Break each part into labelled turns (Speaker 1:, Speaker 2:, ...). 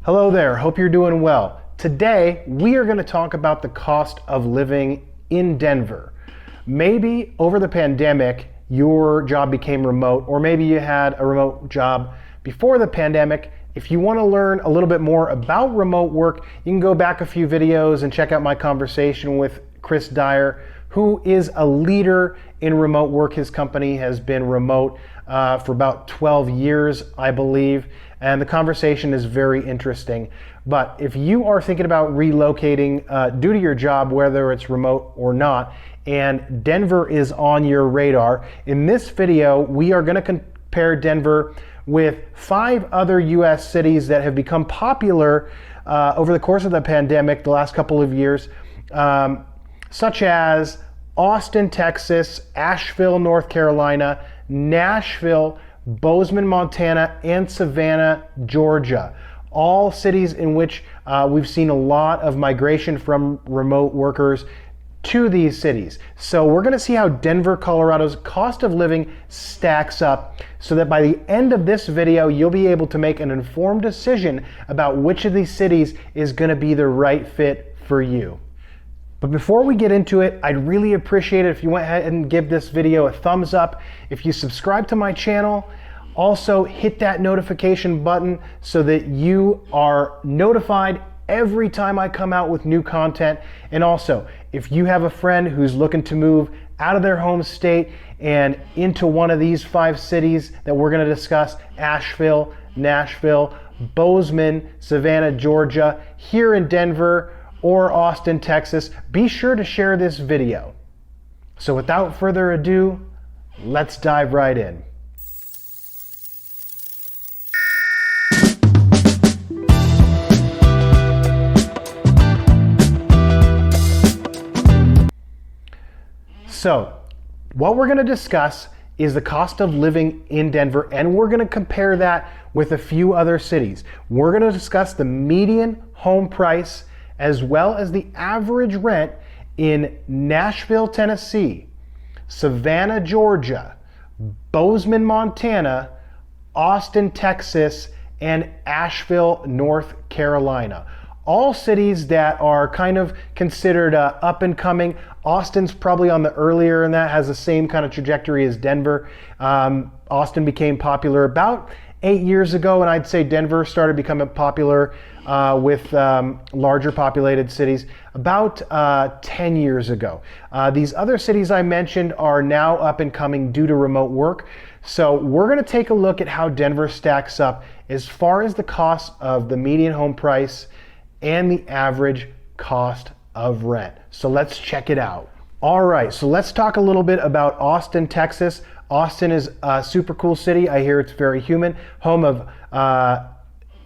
Speaker 1: Hello there, hope you're doing well. Today, we are going to talk about the cost of living in Denver. Maybe over the pandemic, your job became remote, or maybe you had a remote job before the pandemic. If you want to learn a little bit more about remote work, you can go back a few videos and check out my conversation with Chris Dyer, who is a leader in remote work. His company has been remote for about 12 years, I believe, and the conversation is very interesting. But if you are thinking about relocating due to your job, whether it's remote or not, and Denver is on your radar, in this video, we are going to compare Denver with 5 other U.S. cities that have become popular over the course of the pandemic the last couple of years, such as Austin, Texas, Asheville, North Carolina, Nashville, Bozeman, Montana, and Savannah, Georgia. All cities in which we've seen a lot of migration from remote workers to these cities. So we're going to see how Denver, Colorado's cost of living stacks up so that by the end of this video, you'll be able to make an informed decision about which of these cities is going to be the right fit for you. But before we get into it, I'd really appreciate it if you went ahead and give this video a thumbs up. If you subscribe to my channel, also hit that notification button so that you are notified every time I come out with new content. And also, if you have a friend who's looking to move out of their home state and into one of these 5 cities that we're going to discuss, Asheville, Nashville, Bozeman, Savannah, Georgia, here in Denver, or Austin, Texas, be sure to share this video. So without further ado, let's dive right in. So, what we're going to discuss is the cost of living in Denver, and we're going to compare that with a few other cities. We're going to discuss the median home price as well as the average rent in Nashville, Tennessee, Savannah, Georgia, Bozeman, Montana, Austin, Texas, and Asheville, North Carolina. All cities that are kind of considered up and coming. Austin's probably on the earlier, and that has the same kind of trajectory as Denver. Austin became popular about 8 years ago, and I'd say Denver started becoming popular with larger populated cities about 10 years ago. These other cities I mentioned are now up and coming due to remote work. So we're going to take a look at how Denver stacks up as far as the cost of the median home price and the average cost of rent. So let's check it out. All right, so let's talk a little bit about Austin, Texas. Austin is a super cool city. I hear it's very humid. Home of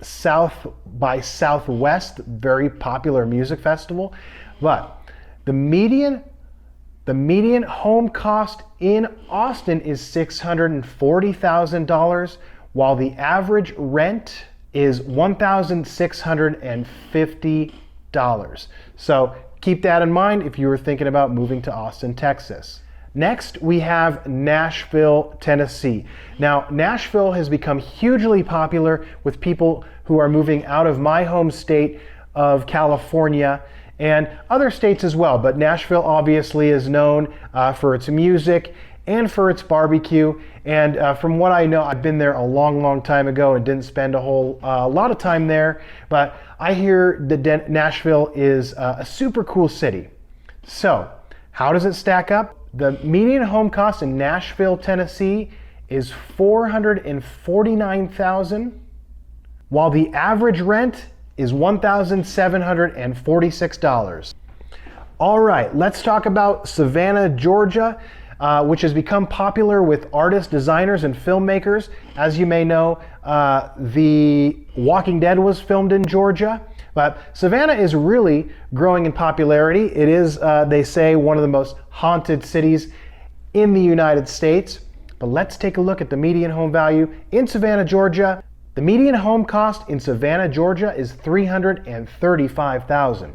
Speaker 1: South by Southwest, very popular music festival. But the median home cost in Austin is $640,000, while the average rent is $1,650. So keep that in mind if you were thinking about moving to Austin, Texas. Next, we have Nashville, Tennessee. Now, Nashville has become hugely popular with people who are moving out of my home state of California and other states as well. But Nashville obviously is known for its music and for its barbecue. And from what I know, I've been there a long time ago and didn't spend a whole lot of time there. But I hear that Nashville is a super cool city. So, how does it stack up? The median home cost in Nashville, Tennessee is $449,000, while the average rent is $1,746. All right, let's talk about Savannah, Georgia, which has become popular with artists, designers, and filmmakers. As you may know, The Walking Dead was filmed in Georgia. But Savannah is really growing in popularity. It is, they say, one of the most haunted cities in the United States. But let's take a look at the median home value in Savannah, Georgia. The median home cost in Savannah, Georgia is $335,000,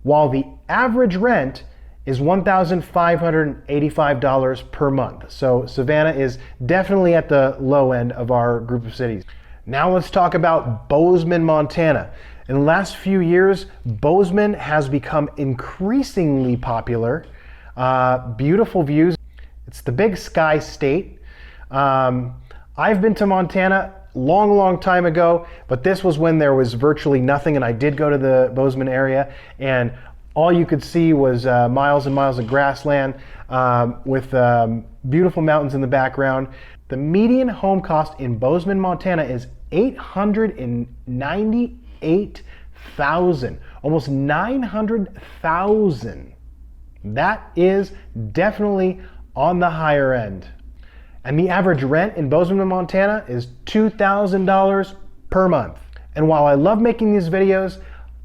Speaker 1: while the average rent is $1,585 per month. So Savannah is definitely at the low end of our group of cities. Now let's talk about Bozeman, Montana. In the last few years, Bozeman has become increasingly popular. Beautiful views. It's the Big Sky State. I've been to Montana long time ago, but this was when there was virtually nothing, and I did go to the Bozeman area, and all you could see was miles and miles of grassland with beautiful mountains in the background. The median home cost in Bozeman, Montana is $898,000, almost $900,000. That is definitely on the higher end. And the average rent in Bozeman, Montana is $2,000 per month. And while I love making these videos,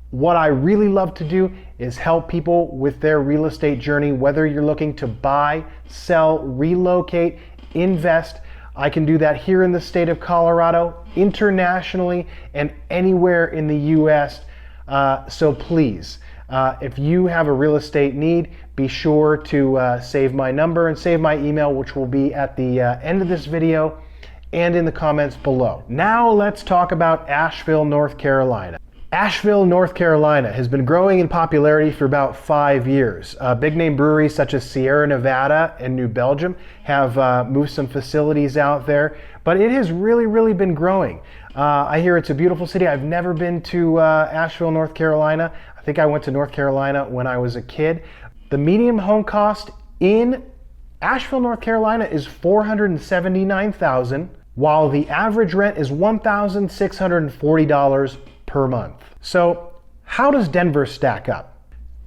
Speaker 1: what I really love to do is help people with their real estate journey, whether you're looking to buy, sell, relocate, invest. I can do that here in the state of Colorado, internationally, and anywhere in the US. So please, if you have a real estate need, be sure to save my number and save my email, which will be at the end of this video and in the comments below. Now let's talk about Asheville, North Carolina. Asheville, North Carolina has been growing in popularity for about 5 years. Big name breweries such as Sierra Nevada and New Belgium have moved some facilities out there, but it has really been growing. I hear it's a beautiful city. I've never been to Asheville, North Carolina. I think I went to North Carolina when I was a kid. The median home cost in Asheville, North Carolina is $479,000, while the average rent is $1,640 per month. So how does Denver stack up?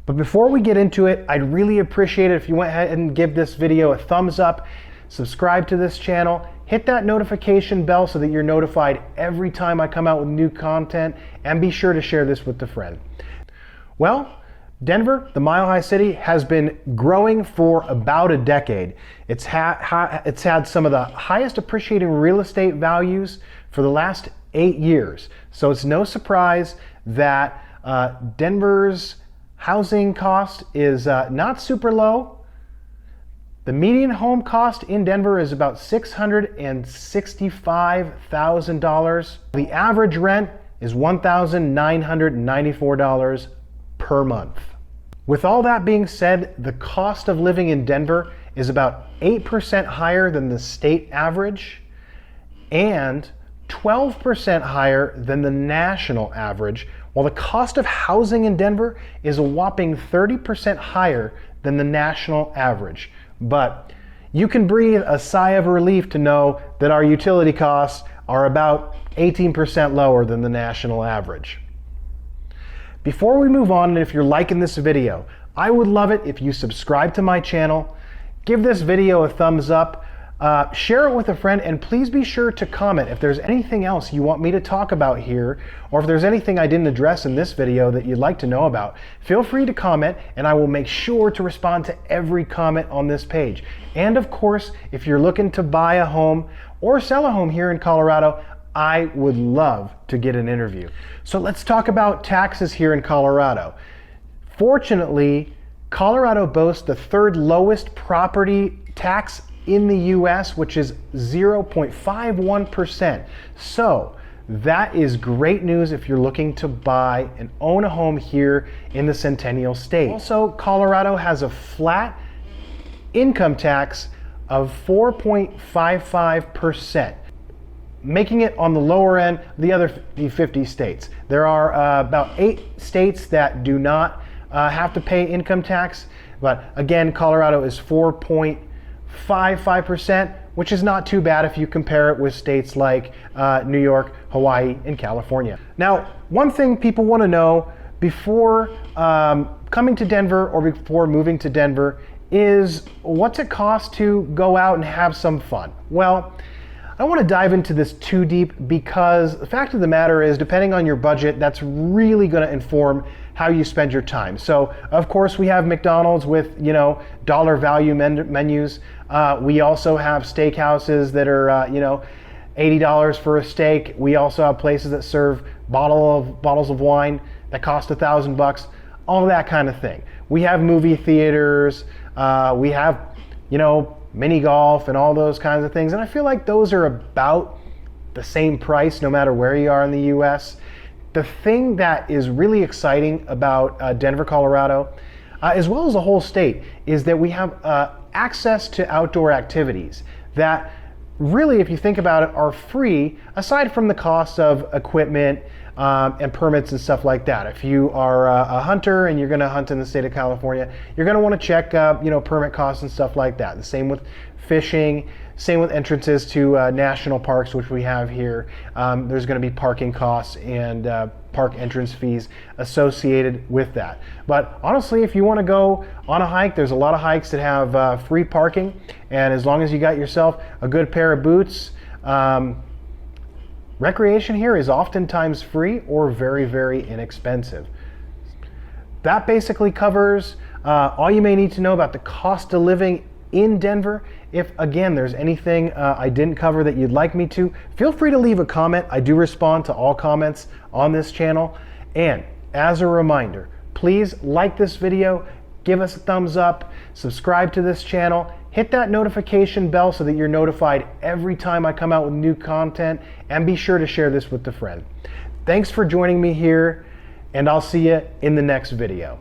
Speaker 1: But before we get into it, I'd really appreciate it if you went ahead and give this video a thumbs up, subscribe to this channel, hit that notification bell so that you're notified every time I come out with new content, and be sure to share this with a friend. Well, Denver, the Mile High City, has been growing for about a decade. It's had some of the highest appreciating real estate values for the last 8 years. So it's no surprise that Denver's housing cost is not super low. The median home cost in Denver is about $665,000. The average rent is $1,994 per month. With all that being said, the cost of living in Denver is about 8% higher than the state average and 12% higher than the national average, while the cost of housing in Denver is a whopping 30% higher than the national average. But you can breathe a sigh of relief to know that our utility costs are about 18% lower than the national average. Before we move on, and if you're liking this video, I would love it if you subscribe to my channel, give this video a thumbs up, share it with a friend, and please be sure to comment if there's anything else you want me to talk about here, or if there's anything I didn't address in this video that you'd like to know about. Feel free to comment, and I will make sure to respond to every comment on this page. And of course, if you're looking to buy a home or sell a home here in Colorado, I would love to get an interview. So let's talk about taxes here in Colorado. Fortunately, Colorado boasts the third lowest property tax in the US, which is 0.51%. So that is great news if you're looking to buy and own a home here in the Centennial State. Also, Colorado has a flat income tax of 4.55%. making it on the lower end of the other 50 states. There are about 8 states that do not have to pay income tax, but again, Colorado is 4.55%, which is not too bad if you compare it with states like New York, Hawaii, and California. Now, one thing people want to know before coming to Denver or before moving to Denver is, what's it cost to go out and have some fun? Well, I don't want to dive into this too deep, because the fact of the matter is, depending on your budget, that's really going to inform how you spend your time. So of course we have McDonald's with, dollar value menus. We also have steakhouses that are, $80 for a steak. We also have places that serve bottles of wine that cost $1,000, all that kind of thing. We have movie theaters. We have, mini golf and all those kinds of things. And I feel like those are about the same price no matter where you are in the US. The thing that is really exciting about Denver, Colorado, as well as the whole state, is that we have access to outdoor activities that really, if you think about it, are free aside from the cost of equipment and permits and stuff like that. If you are a hunter and you're going to hunt in the state of California, you're going to want to check permit costs and stuff like that. The same with fishing, same with entrances to national parks, which we have here. There's going to be parking costs and park entrance fees associated with that. But honestly, if you want to go on a hike, there's a lot of hikes that have free parking, and as long as you got yourself a good pair of boots, recreation here is oftentimes free or very, very inexpensive. That basically covers all you may need to know about the cost of living in Denver. If, again, there's anything I didn't cover that you'd like me to, feel free to leave a comment. I do respond to all comments on this channel. And as a reminder, please like this video, give us a thumbs up, subscribe to this channel, hit that notification bell so that you're notified every time I come out with new content, and be sure to share this with a friend. Thanks for joining me here, and I'll see you in the next video.